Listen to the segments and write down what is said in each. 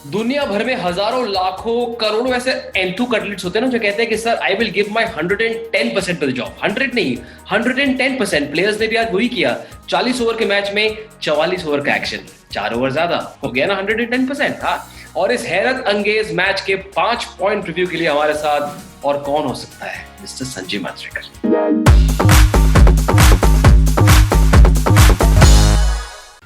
दुनिया भर में हजारों लाखों करोड़ों ऐसे एंथू एथलीट्स होते हैं ना जो कहते हैं कि sir I will give my 110% for the job. 100 नहीं, 110%। प्लेयर्स ने भी आज वही किया। 40 ओवर के मैच में 44 ओवर का एक्शन, 4 ओवर ज्यादा हो गया ना, 110%। हाँ, और इस हैरत अंगेज मैच के 5 पॉइंट रिव्यू के लिए हमारे साथ और कौन हो सकता है, मिस्टर संजय मांजरेकर।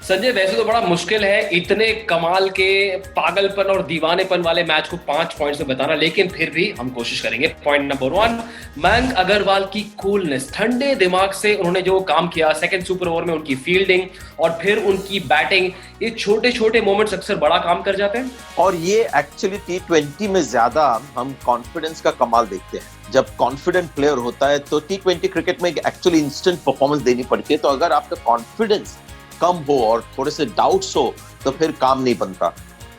संजय, वैसे तो बड़ा मुश्किल है इतने कमाल के पागलपन और दीवानेपन वाले मैच को 5 पॉइंट्स में बताना, लेकिन फिर भी हम कोशिश करेंगे। पॉइंट नंबर 1, मयंक अग्रवाल की कूलनेस। ठंडे दिमाग से उन्होंने जो काम किया सेकंड सुपर ओवर में, उनकी फील्डिंग और फिर उनकी बैटिंग, ये छोटे छोटे मोमेंट्स अक्सर बड़ा काम कर जाते हैं। और ये एक्चुअली T20 में ज्यादा हम कॉन्फिडेंस का कमाल देखते हैं। जब कॉन्फिडेंट प्लेयर होता है तो T20 क्रिकेट में एक्चुअली इंस्टेंट परफॉर्मेंस देनी पड़ती है। तो अगर आपका कॉन्फिडेंस कम हो और थोड़े से डाउट्स हो तो फिर काम नहीं बनता।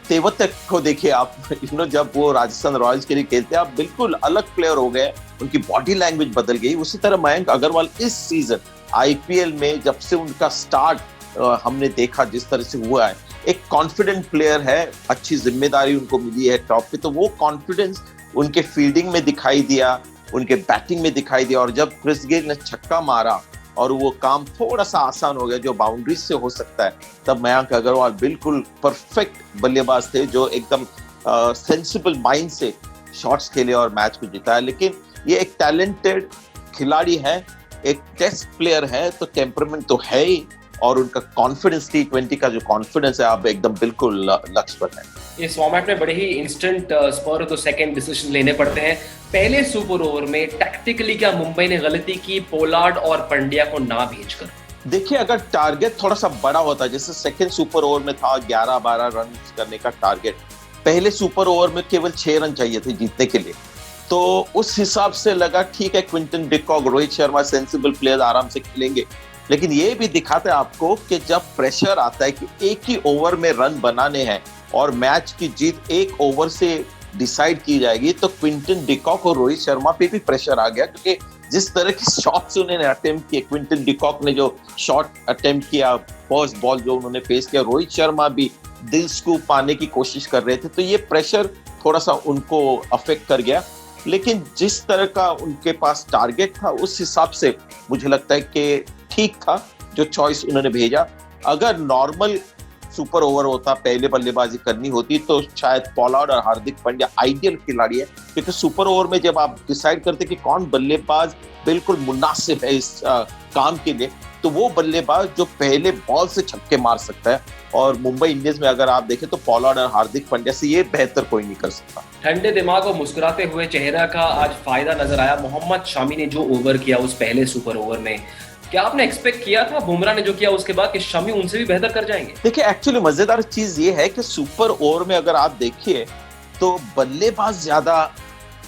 तेवत को देखिए आप, जब वो राजस्थान रॉयल्स के लिए खेलते हैं, आप बिल्कुल अलग प्लेयर हो गए, उनकी बॉडी लैंग्वेज बदल गई। उसी तरह मयंक अग्रवाल इस सीजन आईपीएल में जब से उनका स्टार्ट हमने देखा जिस तरह से हुआ है, एक कॉन्फिडेंट प्लेयर है, अच्छी जिम्मेदारी उनको मिली है टॉप पे, तो वो कॉन्फिडेंस उनके फील्डिंग में दिखाई दिया, उनके बैटिंग में दिखाई दिया। और जब क्रिस गेल ने छक्का मारा और वो काम थोड़ा सा आसान हो गया जो बाउंड्रीज से हो सकता है, तब मयंक अग्रवाल बिल्कुल परफेक्ट बल्लेबाज थे जो एकदम सेंसिबल माइंड से शॉट्स खेले और मैच को जिताया। लेकिन ये एक टैलेंटेड खिलाड़ी है, एक टेस्ट प्लेयर है, तो टेम्परामेंट तो है ही, और उनका कॉन्फिडेंस T20 का जो कॉन्फिडेंस है आप एकदम बिल्कुल लक्ष्य पर है। इस फॉर्मेट में बड़े ही इंस्टेंट स्पर तो सेकंड डिसीजन लेने पड़ते हैं। पहले सुपर ओवर में टैक्टिकली क्या मुंबई ने गलती की पोलार्ड और पंड्या को ना भेजकर? देखिए, अगर टारगेट थोड़ा सा बड़ा होता, जैसे सेकंड सुपर ओवर में था 11-12 रन करने का टारगेट, पहले सुपर ओवर में केवल 6 रन चाहिए थे जीतने के लिए, तो उस हिसाब से लगा ठीक है, Quinton de Kock, Rohit Sharma sensible player आराम से खेलेंगे। लेकिन ये भी दिखाता है आपको कि जब प्रेशर आता है कि एक ही ओवर में रन बनाने हैं और मैच की जीत एक ओवर से डिसाइड की जाएगी, तो क्विंटन डिकॉक और रोहित शर्मा पे भी प्रेशर आ गया, क्योंकि जिस तरह के शॉट्स उन्होंने अटेम्प्ट किए, क्विंटन डिकॉक ने जो शॉट अटेम्प्ट किया, फर्स्ट बॉल जो उन्होंने फेस किया, रोहित शर्मा भी दिल स्कूप पाने की कोशिश कर रहे थे, तो ये प्रेशर थोड़ा सा उनको अफेक्ट कर गया। लेकिन जिस तरह का उनके पास टारगेट था उस हिसाब से मुझे लगता है कि ठीक था जो चॉइस उन्होंने भेजा। अगर नॉर्मल सुपर ओवर होता, पहले बल्लेबाजी करनी होती, तो शायद पोलार्ड और हार्दिक पांड्या आइडियल खिलाड़ी है, क्योंकि सुपर ओवर में जब आप डिसाइड करते कि कौन बल्लेबाज बिल्कुल मुनासिब है इस काम के लिए, तो वो बल्लेबाज जो पहले बॉल से छक्के मार सकता है। और मुंबई इंडियंस में अगर आप देखें तो पोलार्ड और हार्दिक पांड्या से ये बेहतर कोई नहीं कर सकता। ठंडे दिमाग और मुस्कुराते हुए चेहरा का आज फायदा नजर आया मोहम्मद शामी ने जो ओवर किया उस पहले सुपर ओवर में। क्या आपने एक्सपेक्ट किया था बुमराह ने जो किया उसके बाद कि शमी उनसे भी बेहतर कर जाएंगे? देखिए, एक्चुअली मजेदार चीज ये है कि सुपर ओवर में अगर आप देखिए तो बल्लेबाज ज्यादा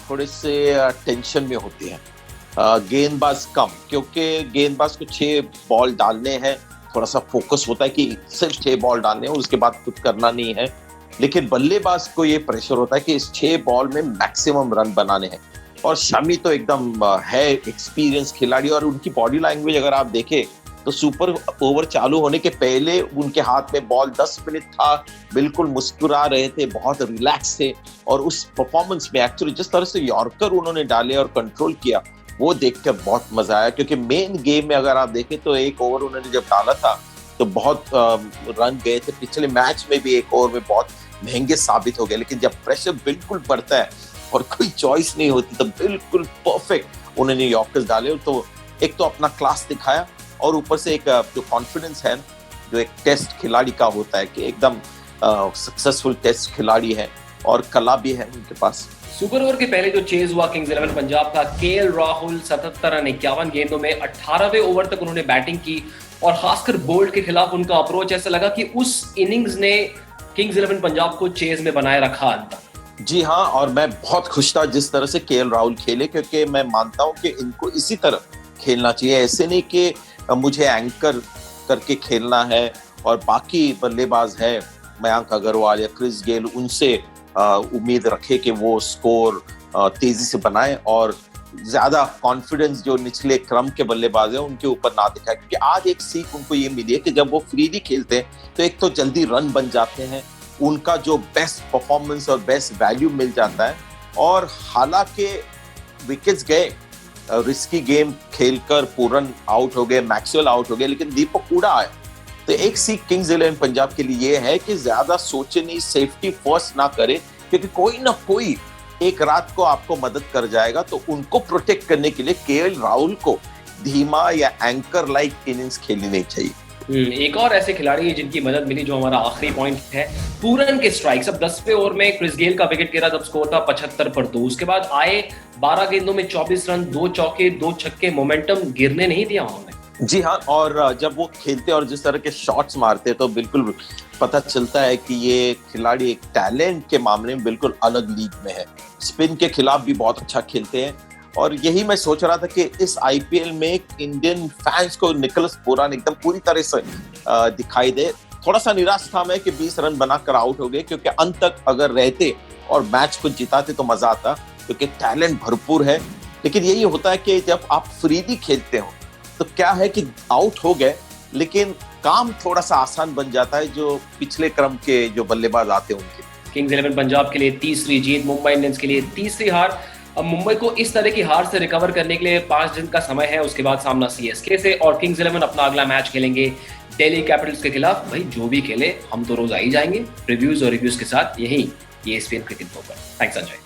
थोड़े से टेंशन में होते हैं, गेंदबाज कम, क्योंकि गेंदबाज को 6 बॉल डालने हैं, थोड़ा सा फोकस होता है कि सिर्फ 6 बॉल डालने हैं, उसके बाद कुछ करना नहीं है। लेकिन बल्लेबाज को ये प्रेशर होता है कि इस 6 बॉल में मैक्सिमम रन बनाने हैं। और शमी तो एकदम है एक्सपीरियंस खिलाड़ी, और उनकी बॉडी लैंग्वेज अगर आप देखें तो सुपर ओवर चालू होने के पहले उनके हाथ में बॉल 10 मिनट था, बिल्कुल मुस्कुरा रहे थे, बहुत रिलैक्स थे। और उस परफॉर्मेंस में एक्चुअली जिस तरह से यॉर्कर उन्होंने डाले और कंट्रोल किया, वो देखकर बहुत मजा आया। क्योंकि मेन गेम में अगर आप देखें तो एक ओवर उन्होंने जब डाला था तो बहुत रन गए थे, पिछले मैच में भी एक ओवर में बहुत महंगे साबित हो गए। लेकिन जब प्रेशर बिल्कुल बढ़ता है और कोई चॉइस नहीं होती, तो बिल्कुल परफेक्ट उन्होंने यॉर्कर्स डाले। तो एक तो अपना क्लास दिखाया, और ऊपर से एक जो कॉन्फिडेंस है जो एक टेस्ट खिलाड़ी का होता है कि एकदम सक्सेसफुल टेस्ट खिलाड़ी है, और कला भी है उनके पास। सुपर ओवर के पहले जो चेज हुआ किंग्स 11 पंजाब का, केएल राहुल 77 रन 51 गेंदों में 18वें ओवर तक उन्होंने बैटिंग की, और खासकर बोल्ट के खिलाफ उनका अप्रोच ऐसा लगा कि उस इनिंग्स ने किंग्स 11 पंजाब को चेज में बनाए रखा अंत तक। जी हाँ, और मैं बहुत खुश था जिस तरह से केएल राहुल खेले, क्योंकि मैं मानता हूं कि इनको इसी तरह खेलना चाहिए। ऐसे नहीं कि मुझे एंकर करके खेलना है और बाकी बल्लेबाज है मयंक अग्रवाल या क्रिस गेल, उनसे उम्मीद रखे कि वो स्कोर तेजी से बनाए, और ज्यादा कॉन्फिडेंस जो निचले क्रम के बल्लेबाज हैं उनके ऊपर ना दिखाए। क्योंकि आज एक सीख उनको ये मिली है कि जब वो फ्रीली खेलते हैं तो एक तो जल्दी रन बन जाते हैं, उनका जो बेस्ट परफॉर्मेंस और बेस्ट वैल्यू मिल जाता है। और हालांकि विकेट्स गए, रिस्की गेम खेलकर पूरन आउट हो गए, मैक्सवेल आउट हो गए, लेकिन दीपक हुडा आया। तो एक सीख किंग्स 11 पंजाब के लिए ये है कि ज्यादा सोचे नहीं, सेफ्टी फर्स्ट ना करे, क्योंकि कोई ना कोई एक रात को आपको मदद कर जाएगा। तो उनको प्रोटेक्ट करने के लिए केएल राहुल को धीमा या एंकर लाइक इनिंग्स खेलनी नहीं चाहिए। एक और ऐसे खिलाड़ी है जिनकी मदद मिली, जो हमारा आखिरी पॉइंट है, पूरन के स्ट्राइक्स। अब 10वें ओवर में क्रिस गेल का विकेट गिरा, जब स्कोर था 75 पर 2। उसके बाद आए 12 गेंदों में 24 रन, 2 चौके 2 छक्के, मोमेंटम गिरने नहीं दिया उन्होंने। जी हाँ, और जब वो खेलते और जिस तरह के शॉट्स मारते तो बिल्कुल पता चलता है कि ये खिलाड़ी एक टैलेंट के मामले में बिल्कुल अलग लीग में है। स्पिन के खिलाफ भी बहुत अच्छा खेलते हैं। और यही मैं सोच रहा था कि इस आईपीएल में इंडियन फैंस को निकोलस पुरान एकदम पूरी तरह से दिखाई दे। थोड़ा सा निराश था मैं कि 20 रन बनाकर आउट हो गए, क्योंकि अंत तक अगर रहते और मैच को जिताते तो मजा आता, क्योंकि टैलेंट भरपूर है। लेकिन यही होता है कि जब आप फ्रीली खेलते हो तो क्या है कि आउट हो गए, लेकिन काम थोड़ा सा आसान बन जाता है जो पिछले क्रम के जो बल्लेबाज आते हैं उनके। किंग्स 11 पंजाब के लिए तीसरी जीत, मुंबई इंडियंस के लिए तीसरी हार। अब मुंबई को इस तरह की हार से रिकवर करने के लिए 5 दिन का समय है। उसके बाद सामना सीएसके से, और किंग्स 11 अपना अगला मैच खेलेंगे दिल्ली कैपिटल्स के खिलाफ। भाई जो भी खेले, हम तो रोज आ ही जाएंगे रिव्यूज और रिव्यूज के साथ, यही ESPN क्रिकेट पर। थैंक्स संजय।